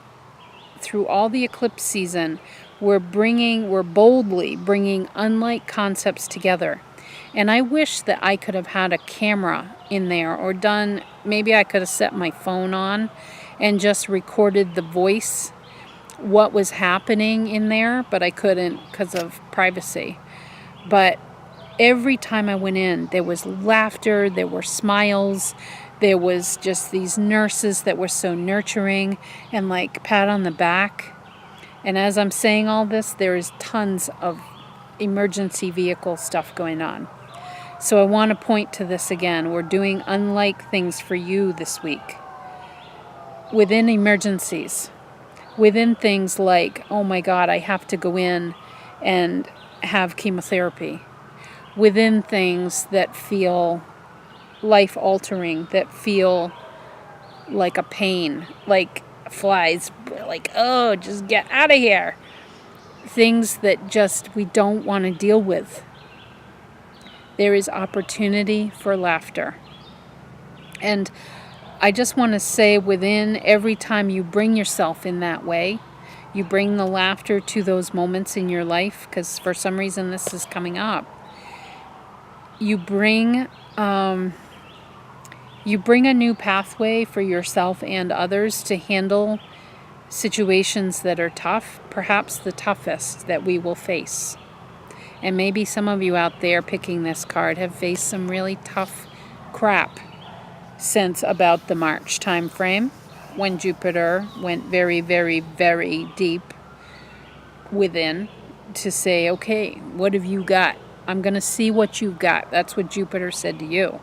through all the eclipse season, we're boldly bringing unlike concepts together. And I wish that I could have had a camera in there or maybe I could have set my phone on and just recorded the voice, what was happening in there, but I couldn't because of privacy. But every time I went in, there was laughter, there were smiles, there was just these nurses that were so nurturing and like pat on the back. And as I'm saying all this, there is tons of emergency vehicle stuff going on. So I want to point to this again. We're doing unlike things for you this week. Within emergencies, within things like, oh my God, I have to go in and have chemotherapy. Within things that feel life-altering, that feel like a pain, like flies, like, oh, just get out of here. Things that just we don't want to deal with. There is opportunity for laughter. And I just want to say, within every time you bring yourself in that way, you bring the laughter to those moments in your life, because for some reason this is coming up. You bring a new pathway for yourself and others to handle situations that are tough, perhaps the toughest that we will face. And maybe some of you out there picking this card have faced some really tough crap since about the March time frame, when Jupiter went very, very, very deep within to say, okay, what have you got? I'm going to see what you've got. That's what Jupiter said to you.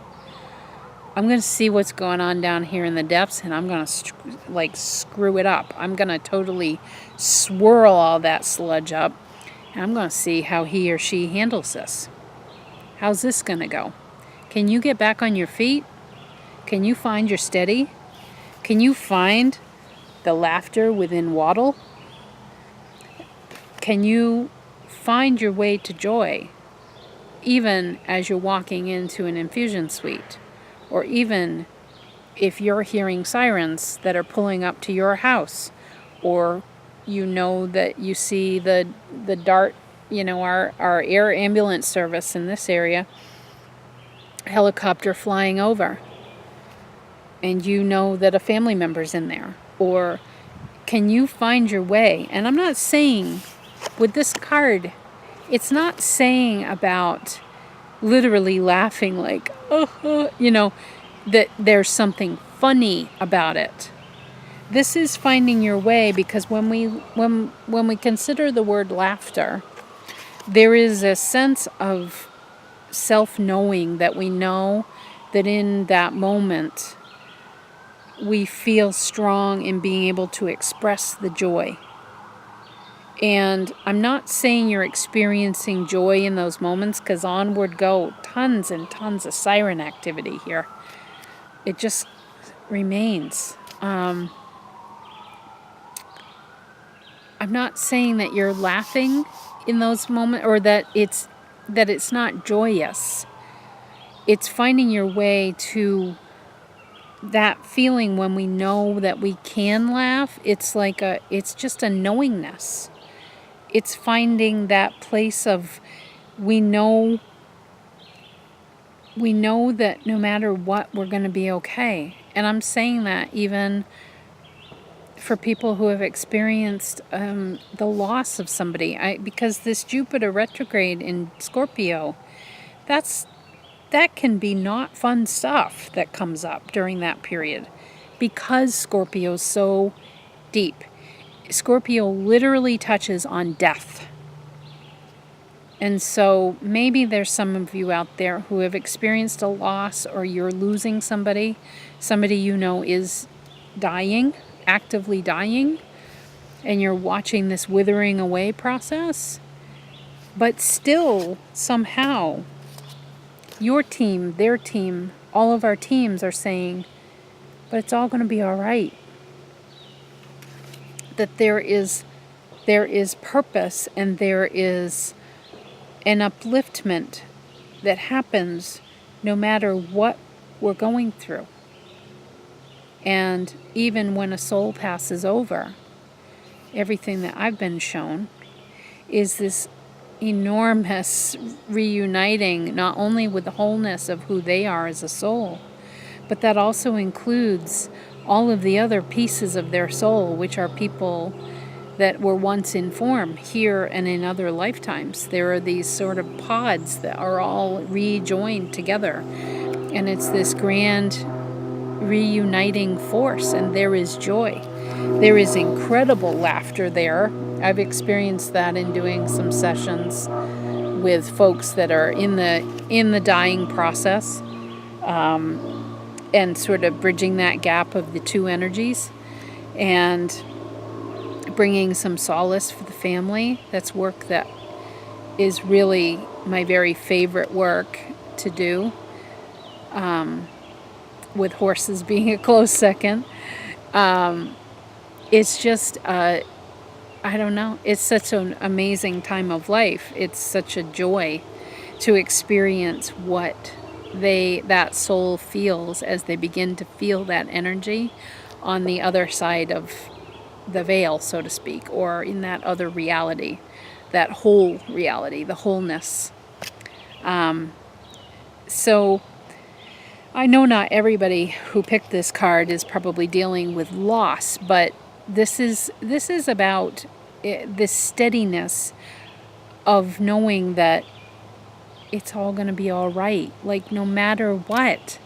I'm going to see what's going on down here in the depths, and I'm going to screw it up. I'm going to totally swirl all that sludge up, and I'm going to see how he or she handles this. How's this going to go? Can you get back on your feet? Can you find your steady? Can you find the laughter within Waddle? Can you find your way to joy, even as you're walking into an infusion suite? Or even if you're hearing sirens that are pulling up to your house, or you know that you see the DART, our air ambulance service in this area, helicopter flying over, and you know that a family member's in there. Or can you find your way? And I'm not saying with this card, it's not saying about literally laughing like, that there's something funny about it. This is finding your way, because when we consider the word laughter, there is a sense of self-knowing that we know that in that moment we feel strong in being able to express the joy. And I'm not saying you're experiencing joy in those moments, because onward go, tons and tons of siren activity here. It just remains. I'm not saying that you're laughing in those moments, or that it's not joyous. It's finding your way to that feeling when we know that we can laugh. It's just a knowingness. It's finding that place of we know that no matter what, we're going to be okay. And I'm saying that even for people who have experienced the loss of somebody. Because this Jupiter retrograde in Scorpio, that can be not fun stuff that comes up during that period, because Scorpio's so deep. Scorpio literally touches on death. And so maybe there's some of you out there who have experienced a loss, or you're losing somebody you know is dying, actively dying, and you're watching this withering away process. But still, somehow, your team, their team, all of our teams are saying, but it's all going to be all right. That there is purpose, and there is an upliftment that happens no matter what we're going through. And even when a soul passes over, everything that I've been shown is this enormous reuniting, not only with the wholeness of who they are as a soul, but that also includes all of the other pieces of their soul, which are people that were once in form here and in other lifetimes. There are these sort of pods that are all rejoined together, and it's this grand reuniting force, and there is joy. There is incredible laughter there. I've experienced that in doing some sessions with folks that are in the dying process, and sort of bridging that gap of the two energies, and bringing some solace for the family. That's work that is really my very favorite work to do. with horses being a close second. It's just, I don't know, it's such an amazing time of life. It's such a joy to experience what that soul feels as they begin to feel that energy on the other side of the veil, so to speak, or in that other reality, that whole reality, the wholeness. So I know not everybody who picked this card is probably dealing with loss, but this is about this steadiness of knowing that it's all going to be all right, like no matter what.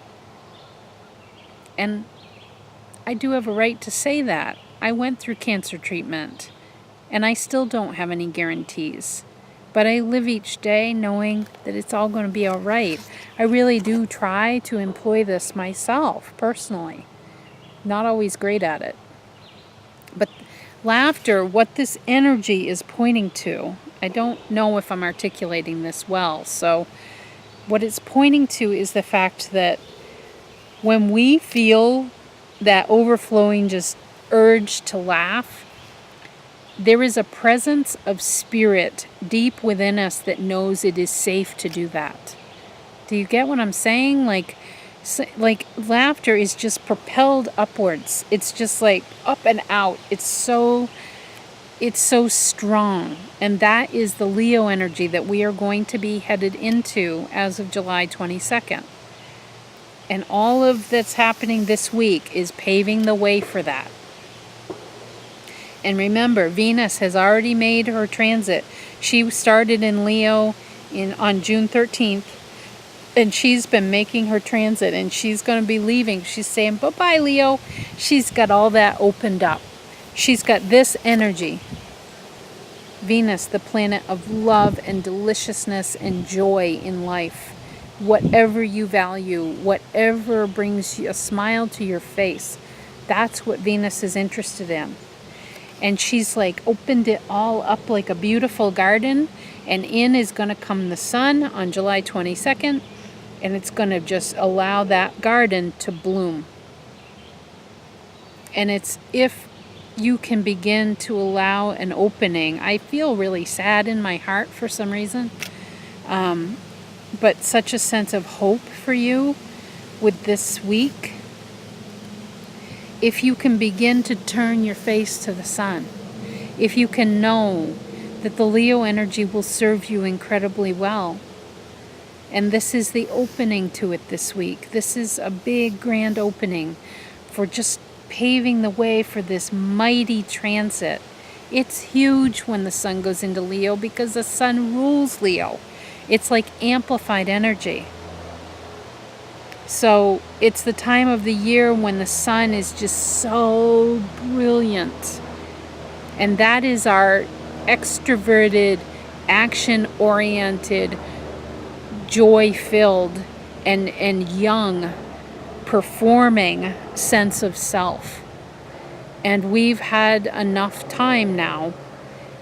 And I do have a right to say that. I went through cancer treatment, and I still don't have any guarantees. But I live each day knowing that it's all going to be all right. I really do try to employ this myself, personally. Not always great at it. But laughter, what this energy is pointing to, I don't know if I'm articulating this well. So what it's pointing to is the fact that when we feel that overflowing just urge to laugh, there is a presence of spirit deep within us that knows it is safe to do that. Do you get what I'm saying? Like laughter is just propelled upwards. It's just like up and out. It's so strong. And that is the Leo energy that we are going to be headed into as of July 22nd. And all of that's happening this week is paving the way for that. And remember, Venus has already made her transit. She started in Leo on June 13th, and she's been making her transit, and she's going to be leaving. She's saying, bye-bye, Leo. She's got all that opened up. She's got this energy. Venus, the planet of love and deliciousness and joy in life. Whatever you value, whatever brings you a smile to your face, that's what Venus is interested in. And she's like opened it all up like a beautiful garden, and in is going to come the sun on July 22nd, and it's going to just allow that garden to bloom. And it's if you can begin to allow an opening. I feel really sad in my heart for some reason, but such a sense of hope for you with this week. If you can begin to turn your face to the sun, if you can know that the Leo energy will serve you incredibly well. And this is the opening to it this week. This is a big, grand opening for just paving the way for this mighty transit. It's huge when the sun goes into Leo because the sun rules Leo. It's like amplified energy. So it's the time of the year when the sun is just so brilliant. And that is our extroverted, action-oriented, joy-filled, and young, performing sense of self. And we've had enough time now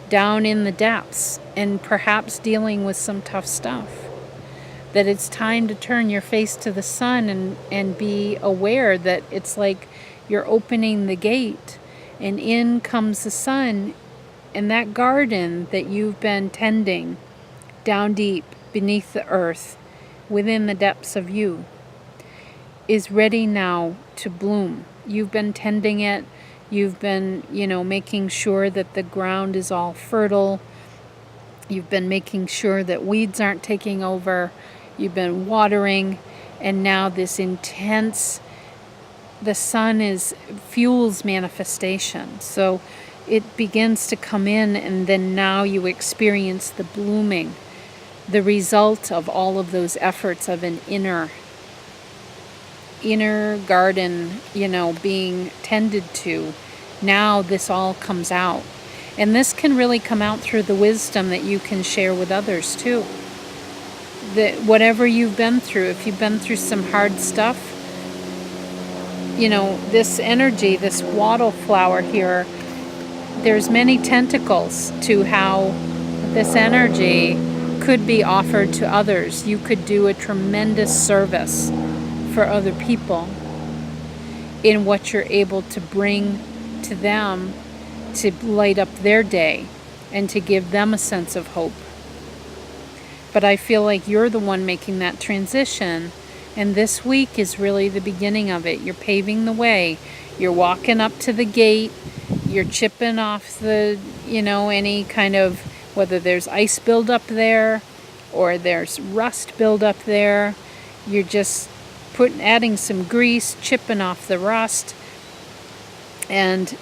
down in the depths and perhaps dealing with some tough stuff, that it's time to turn your face to the sun and be aware that it's like you're opening the gate and in comes the sun, and that garden that you've been tending down deep beneath the earth within the depths of you is ready now to bloom. You've been tending it. You've been, making sure that the ground is all fertile. You've been making sure that weeds aren't taking over. You've been watering, and now this intense, the sun fuels manifestation. So it begins to come in, and then now you experience the blooming, the result of all of those efforts of an inner garden, being tended to. Now this all comes out. And this can really come out through the wisdom that you can share with others too. That whatever you've been through, if you've been through some hard stuff, this energy, this wattle flower here, there's many tentacles to how this energy could be offered to others. You could do a tremendous service for other people in what you're able to bring to them to light up their day and to give them a sense of hope. But I feel like you're the one making that transition, and this week is really the beginning of it. You're paving the way. You're walking up to the gate. You're chipping off the, any kind of, whether there's ice buildup there or there's rust buildup there. You're just adding some grease, chipping off the rust, and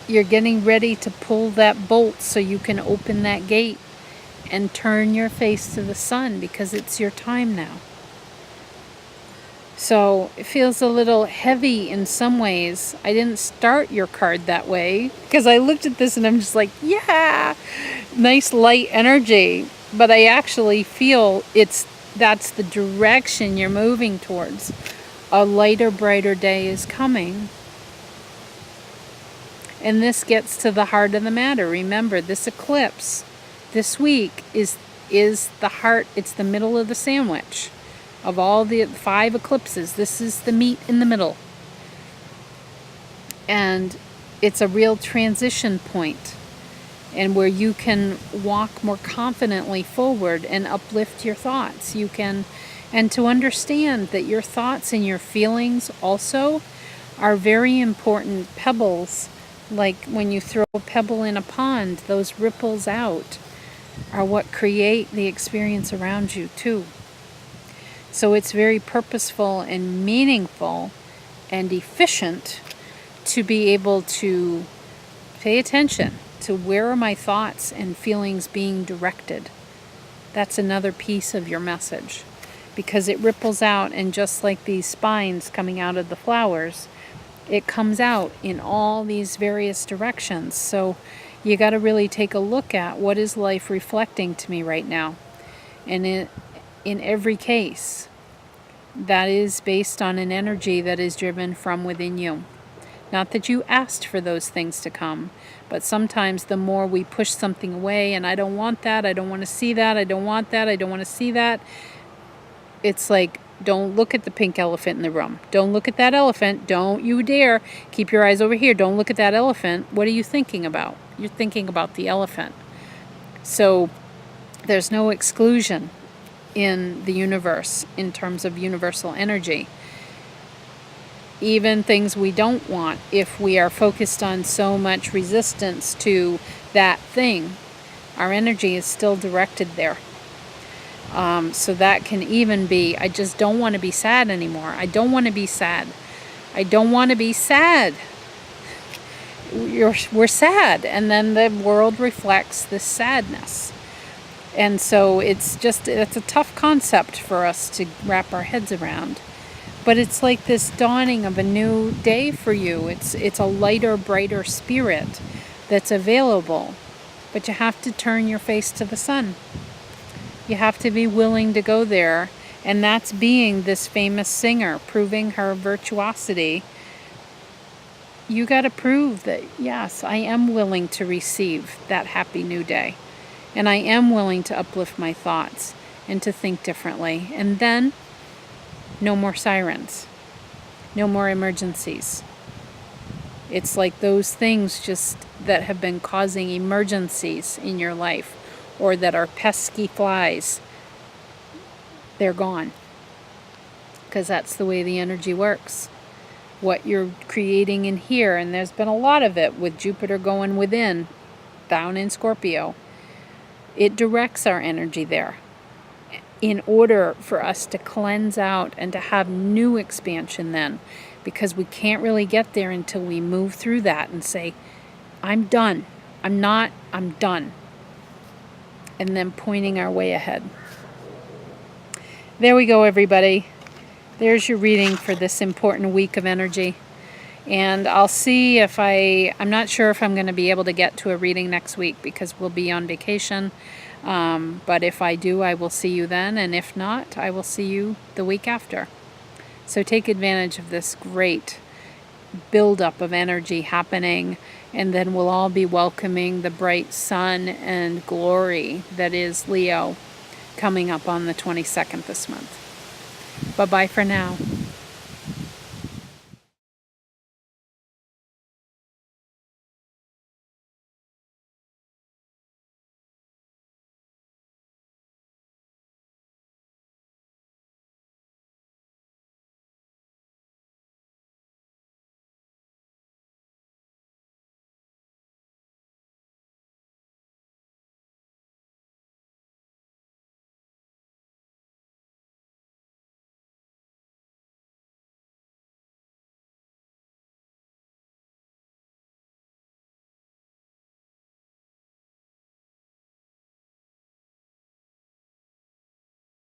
you're getting ready to pull that bolt so you can open that gate and turn your face to the sun, because it's your time now. So it feels a little heavy in some ways. I didn't start your card that way because I looked at this and I'm just like, yeah, nice light energy. But I actually feel that's the direction you're moving towards. A lighter, brighter day is coming. And this gets to the heart of the matter. Remember, this eclipse this week is the heart. It's the middle of the sandwich. Of all the 5 eclipses, this is the meat in the middle. And it's a real transition point, and where you can walk more confidently forward and uplift your thoughts. And to understand that your thoughts and your feelings also are very important pebbles. Like when you throw a pebble in a pond, those ripples out are what create the experience around you too. So it's very purposeful and meaningful and efficient to be able to pay attention to where are my thoughts and feelings being directed. That's another piece of your message, because it ripples out, and just like these spines coming out of the flowers, it comes out in all these various directions. So you got to really take a look at what is life reflecting to me right now. And in every case, that is based on an energy that is driven from within you. Not that you asked for those things to come, but sometimes the more we push something away, and I don't want that, I don't want to see that, I don't want that, I don't want to see that. It's like, don't look at the pink elephant in the room. Don't look at that elephant. Don't you dare. Keep your eyes over here. Don't look at that elephant. What are you thinking about? You're thinking about the elephant. So there's no exclusion in the universe in terms of universal energy. Even things we don't want, if we are focused on so much resistance to that thing, our energy is still directed there. So that can even be, I just don't want to be sad anymore. I don't want to be sad. I don't want to be sad. We're sad, and then the world reflects this sadness. And so it's a tough concept for us to wrap our heads around. But it's like this dawning of a new day for you. It's a lighter, brighter spirit that's available. But you have to turn your face to the sun. You have to be willing to go there. And that's being this famous singer, proving her virtuosity. You got to prove that, yes, I am willing to receive that happy new day. And I am willing to uplift my thoughts and to think differently. And then, no more sirens. No more emergencies. It's like those things just that have been causing emergencies in your life, or that are pesky flies, they're gone. Because that's the way the energy works. What you're creating in here, and there's been a lot of it with Jupiter going within, down in Scorpio, it directs our energy there in order for us to cleanse out and to have new expansion then. Because we can't really get there until we move through that and say, I'm done. I'm done. And then pointing our way ahead. There we go, everybody. There's your reading for this important week of energy. And I'll see if I'm not sure if I'm going to be able to get to a reading next week because we'll be on vacation. But if I do, I will see you then. And if not, I will see you the week after. So take advantage of this great buildup of energy happening. And then we'll all be welcoming the bright sun and glory that is Leo coming up on the 22nd this month. Bye-bye for now.